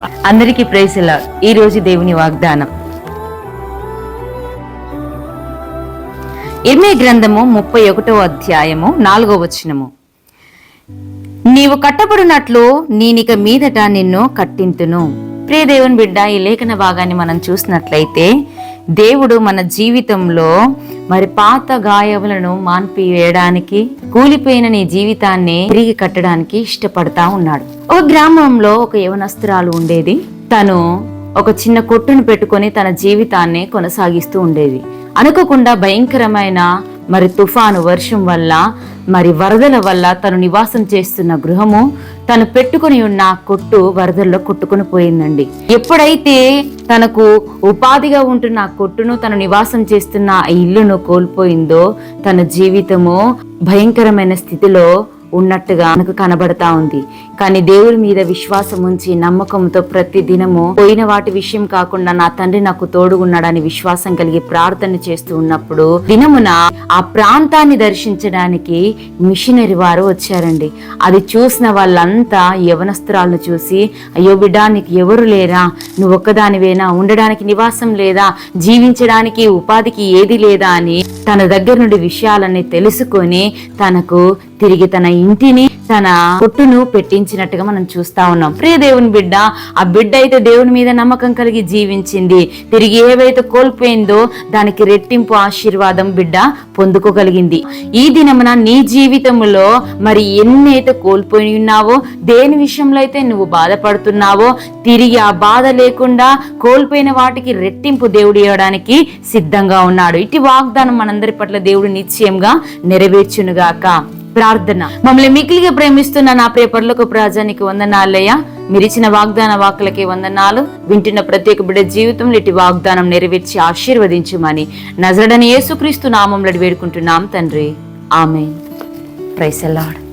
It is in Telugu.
అందరికీ ప్రైజ్ లార్డ్. ఈ రోజు దేవుని వాగ్దానం ఇర్మీయా గ్రంథము 31వ అధ్యాయము 4వ వచనము. నీవు కట్టబడినట్లు నేనిక మీదట నిన్ను కట్టింతును. ప్రియ దేవుని బిడ్డ, ఈ లేఖన భాగాన్ని మనం చూసినట్లయితే దేవుడు మన జీవితంలో పాత గాయములను మాన్పివేయడానికి, కూలిపోయిన నీ జీవితాన్ని తిరిగి కట్టడానికి ఇష్టపడతా ఉన్నాడు. ఒక గ్రామంలో ఒక యవనస్తురాలు ఉండేది. తను ఒక చిన్న కొట్టును పెట్టుకొని తన జీవితాన్ని కొనసాగిస్తూ ఉండేది. అనుకోకుండా భయంకరమైన తుఫాను, వర్షం వల్ల వరదల వల్ల తను నివాసం చేస్తున్న గృహము, తను పెట్టుకుని ఉన్న కొట్టు వరదల్లో కొట్టుకుని పోయిందండి. ఎప్పుడైతే తనకు ఉపాధిగా ఉంటున్న కొట్టును, తను నివాసం చేస్తున్న ఇల్లును కోల్పోయిందో, తన జీవితము భయంకరమైన స్థితిలో ఉన్నట్టుగా మనకు కనబడతా ఉంది. కానీ దేవుడి మీద విశ్వాసం ఉంచి నమ్మకంతో ప్రతి దినము పోయిన వాటి విషయం కాకుండా నా తండ్రి నాకు తోడుగున్నాడని విశ్వాసం కలిగి ప్రార్థన చేస్తూ ఉన్నప్పుడు దినమున ఆ ప్రాంతాన్ని దర్శించడానికి మిషనరీ వారు వచ్చారండి. అది చూసిన వాళ్ళంతా యవనస్త్రాలను చూసి, అయ్యో బిడ్డ, నీకు ఎవరు లేరా? నువ్వు ఒక్కదానివేనా? ఉండడానికి నివాసం లేదా? జీవించడానికి ఉపాధికి ఏది లేదా అని తన దగ్గర నుండి విషయాలన్నీ తెలుసుకొని తనకు తిరిగి తన ఇంటిని, తన కొట్టును పెట్టించినట్టుగా మనం చూస్తా ఉన్నాం. ప్రియ దేవుని బిడ్డ, ఆ బిడ్డ అయితే దేవుని మీద నమ్మకం కలిగి జీవించింది. తిరిగి ఏవైతే కోల్పోయిందో దానికి రెట్టింపు ఆశీర్వాదం బిడ్డ పొందుకోగలిగింది. ఈ దినమున నీ జీవితంలో ఎన్నైతే కోల్పోయి ఉన్నావో, దేని విషయంలో అయితే నువ్వు బాధపడుతున్నావో, తిరిగి ఆ బాధ లేకుండా కోల్పోయిన వాటికి రెట్టింపు దేవుడు ఇవ్వడానికి సిద్ధంగా ఉన్నాడు. ఇటు వాగ్దానం మనందరి పట్ల దేవుడు నిశ్చయంగా నెరవేర్చునుగాక. ప్రార్థన. మమ్మల్ని మిక్కిలిగా ప్రేమిస్తున్న నా ప్రియ పరలోకపు రాజానికి వందనాలయ్యా. మీరిచ్చిన వాగ్దాన వాక్కులకి వందనాలు. వింటున్న ప్రత్యేక బిడ్డ జీవితంలో ఇటు వాగ్దానం నెరవేర్చి ఆశీర్వదించుమని నజరేయుడైన యేసుక్రీస్తు నామములో వేడుకుంటున్నాం తండ్రి. ఆమేన్. Praise the lord.